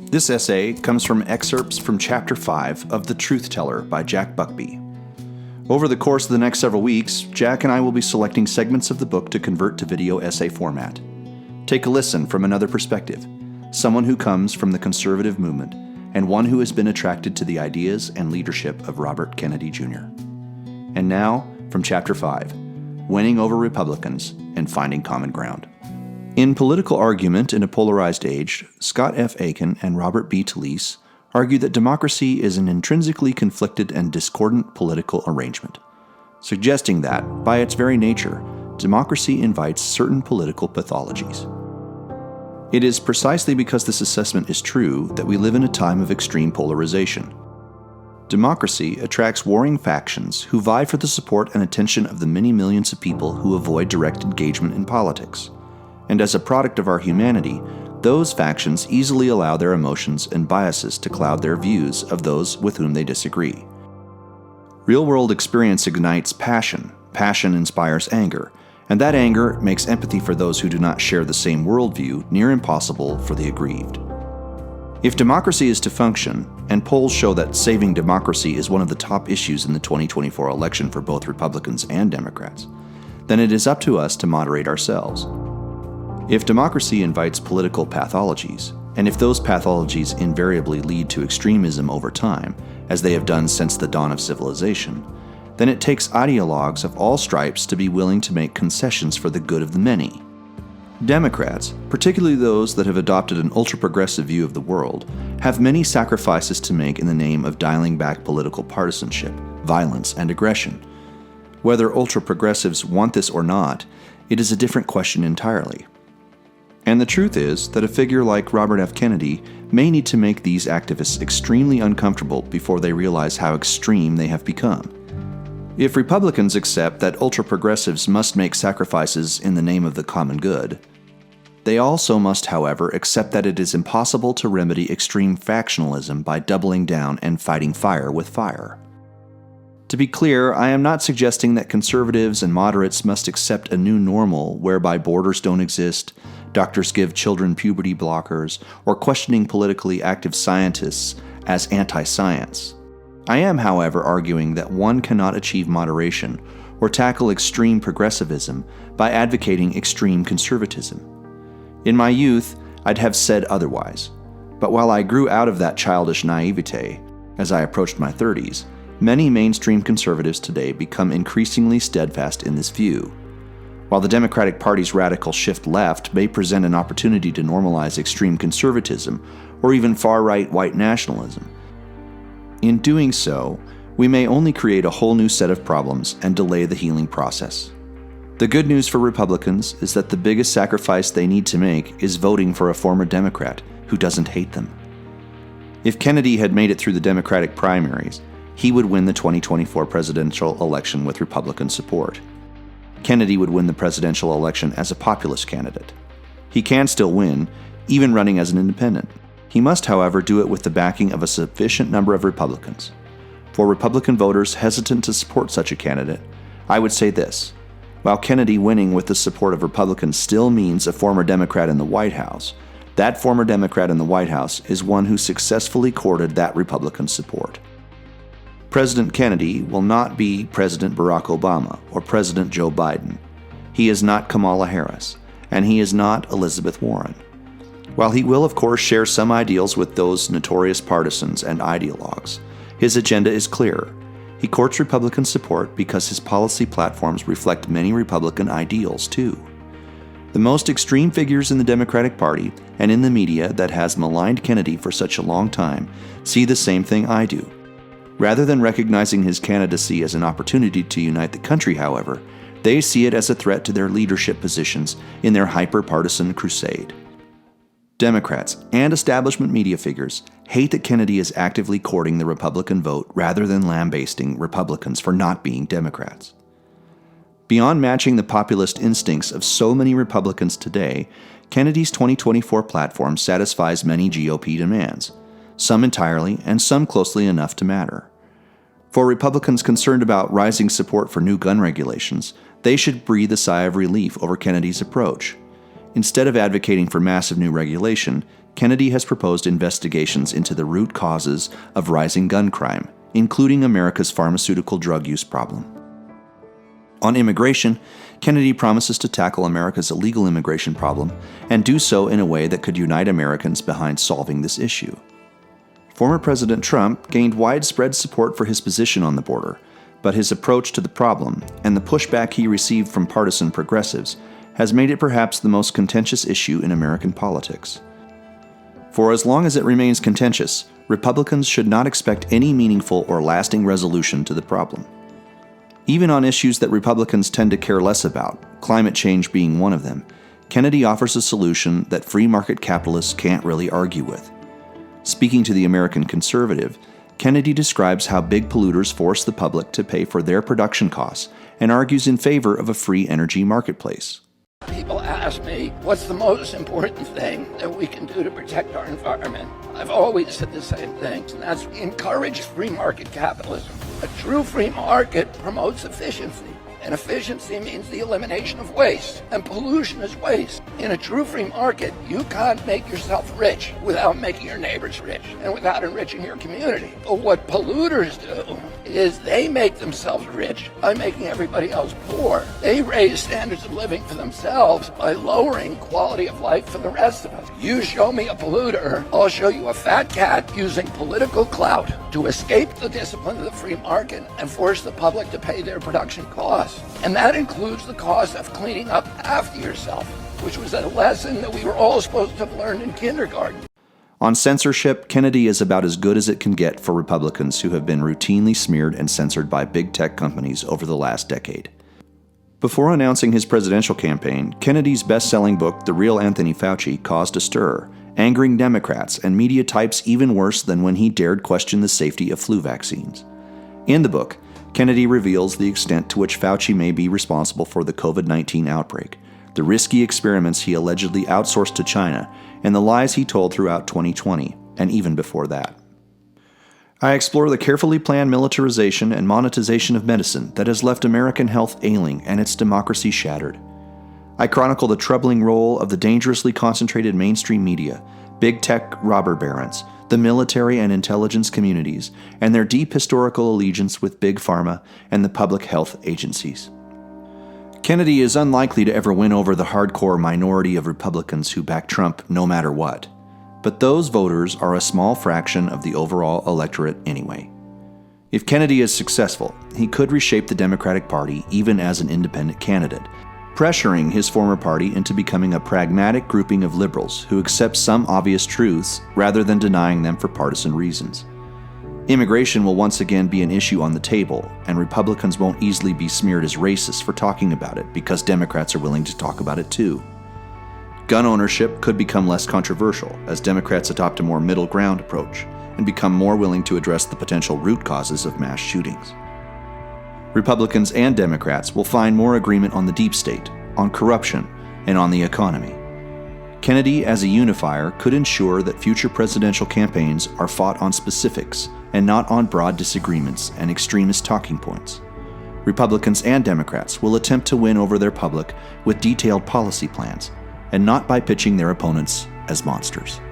This essay comes from excerpts from Chapter 5 of The Truth Teller by Jack Buckby. Over the course of the next several weeks, Jack and I will be selecting segments of the book to convert to video essay format. Take a listen from another perspective, someone who comes from the conservative movement, and one who has been attracted to the ideas and leadership of Robert Kennedy Jr. And now, from Chapter 5, Winning Over Republicans and Finding Common Ground. In Political Argument in a Polarized Age, Scott F. Aiken and Robert B. Talese argue that democracy is an intrinsically conflicted and discordant political arrangement, suggesting that, by its very nature, democracy invites certain political pathologies. It is precisely because this assessment is true that we live in a time of extreme polarization. Democracy attracts warring factions who vie for the support and attention of the many millions of people who avoid direct engagement in politics. And as a product of our humanity, those factions easily allow their emotions and biases to cloud their views of those with whom they disagree. Real-world experience ignites passion. Passion inspires anger, and that anger makes empathy for those who do not share the same worldview near impossible for the aggrieved. If democracy is to function, and polls show that saving democracy is one of the top issues in the 2024 election for both Republicans and Democrats, then it is up to us to moderate ourselves. If democracy invites political pathologies, and if those pathologies invariably lead to extremism over time, as they have done since the dawn of civilization, then it takes ideologues of all stripes to be willing to make concessions for the good of the many. Democrats, particularly those that have adopted an ultra-progressive view of the world, have many sacrifices to make in the name of dialing back political partisanship, violence, and aggression. Whether ultra-progressives want this or not, it is a different question entirely. And the truth is that a figure like Robert F. Kennedy may need to make these activists extremely uncomfortable before they realize how extreme they have become. If Republicans accept that ultra-progressives must make sacrifices in the name of the common good, they also must, however, accept that it is impossible to remedy extreme factionalism by doubling down and fighting fire with fire. To be clear, I am not suggesting that conservatives and moderates must accept a new normal whereby borders don't exist, doctors give children puberty blockers, or questioning politically active scientists as anti-science. I am, however, arguing that one cannot achieve moderation or tackle extreme progressivism by advocating extreme conservatism. In my youth, I'd have said otherwise, but while I grew out of that childish naivete as I approached my 30s, many mainstream conservatives today become increasingly steadfast in this view. While the Democratic Party's radical shift left may present an opportunity to normalize extreme conservatism or even far-right white nationalism, in doing so, we may only create a whole new set of problems and delay the healing process. The good news for Republicans is that the biggest sacrifice they need to make is voting for a former Democrat who doesn't hate them. If Kennedy had made it through the Democratic primaries, he would win the 2024 presidential election with Republican support. Kennedy would win the presidential election as a populist candidate. He can still win, even running as an independent. He must, however, do it with the backing of a sufficient number of Republicans. For Republican voters hesitant to support such a candidate, I would say this: while Kennedy winning with the support of Republicans still means a former Democrat in the White House, that former Democrat in the White House is one who successfully courted that Republican support. President Kennedy will not be President Barack Obama or President Joe Biden. He is not Kamala Harris, and he is not Elizabeth Warren. While he will, of course, share some ideals with those notorious partisans and ideologues, his agenda is clear. He courts Republican support because his policy platforms reflect many Republican ideals, too. The most extreme figures in the Democratic Party and in the media that has maligned Kennedy for such a long time see the same thing I do. Rather than recognizing his candidacy as an opportunity to unite the country, however, they see it as a threat to their leadership positions in their hyper-partisan crusade. Democrats and establishment media figures hate that Kennedy is actively courting the Republican vote rather than lambasting Republicans for not being Democrats. Beyond matching the populist instincts of so many Republicans today, Kennedy's 2024 platform satisfies many GOP demands, some entirely and some closely enough to matter. For Republicans concerned about rising support for new gun regulations, they should breathe a sigh of relief over Kennedy's approach. Instead of advocating for massive new regulation, Kennedy has proposed investigations into the root causes of rising gun crime, including America's pharmaceutical drug use problem. On immigration, Kennedy promises to tackle America's illegal immigration problem and do so in a way that could unite Americans behind solving this issue. Former President Trump gained widespread support for his position on the border, but his approach to the problem and the pushback he received from partisan progressives has made it perhaps the most contentious issue in American politics. For as long as it remains contentious, Republicans should not expect any meaningful or lasting resolution to the problem. Even on issues that Republicans tend to care less about, climate change being one of them, Kennedy offers a solution that free market capitalists can't really argue with. Speaking to the American Conservative, Kennedy describes how big polluters force the public to pay for their production costs and argues in favor of a free energy marketplace. People ask me, what's the most important thing that we can do to protect our environment? I've always said the same thing, and that's encourage free market capitalism. A true free market promotes efficiency, and efficiency means the elimination of waste, and pollution is waste. In a true free market, you can't make yourself rich without making your neighbors rich and without enriching your community. But what polluters do is they make themselves rich by making everybody else poor. They raise standards of living for themselves by lowering quality of life for the rest of us. You show me a polluter, I'll show you a fat cat using political clout to escape the discipline of the free market and force the public to pay their production costs. And that includes the cost of cleaning up after yourself, which was a lesson that we were all supposed to have learned in kindergarten. On censorship, Kennedy is about as good as it can get for Republicans who have been routinely smeared and censored by big tech companies over the last decade. Before announcing his presidential campaign, Kennedy's best-selling book, The Real Anthony Fauci, caused a stir, angering Democrats and media types even worse than when he dared question the safety of flu vaccines. In the book, Kennedy reveals the extent to which Fauci may be responsible for the COVID-19 outbreak, the risky experiments he allegedly outsourced to China, and the lies he told throughout 2020, and even before that. I explore the carefully planned militarization and monetization of medicine that has left American health ailing and its democracy shattered. I chronicle the troubling role of the dangerously concentrated mainstream media, big tech robber barons, the military and intelligence communities, and their deep historical allegiance with big pharma and the public health agencies. Kennedy is unlikely to ever win over the hardcore minority of Republicans who back Trump no matter what, but those voters are a small fraction of the overall electorate anyway. If Kennedy is successful, he could reshape the Democratic Party even as an independent candidate, pressuring his former party into becoming a pragmatic grouping of liberals who accept some obvious truths rather than denying them for partisan reasons. Immigration will once again be an issue on the table, and Republicans won't easily be smeared as racist for talking about it because Democrats are willing to talk about it too. Gun ownership could become less controversial as Democrats adopt a more middle ground approach and become more willing to address the potential root causes of mass shootings. Republicans and Democrats will find more agreement on the deep state, on corruption, and on the economy. Kennedy, as a unifier, could ensure that future presidential campaigns are fought on specifics and not on broad disagreements and extremist talking points. Republicans and Democrats will attempt to win over their public with detailed policy plans, and not by pitching their opponents as monsters.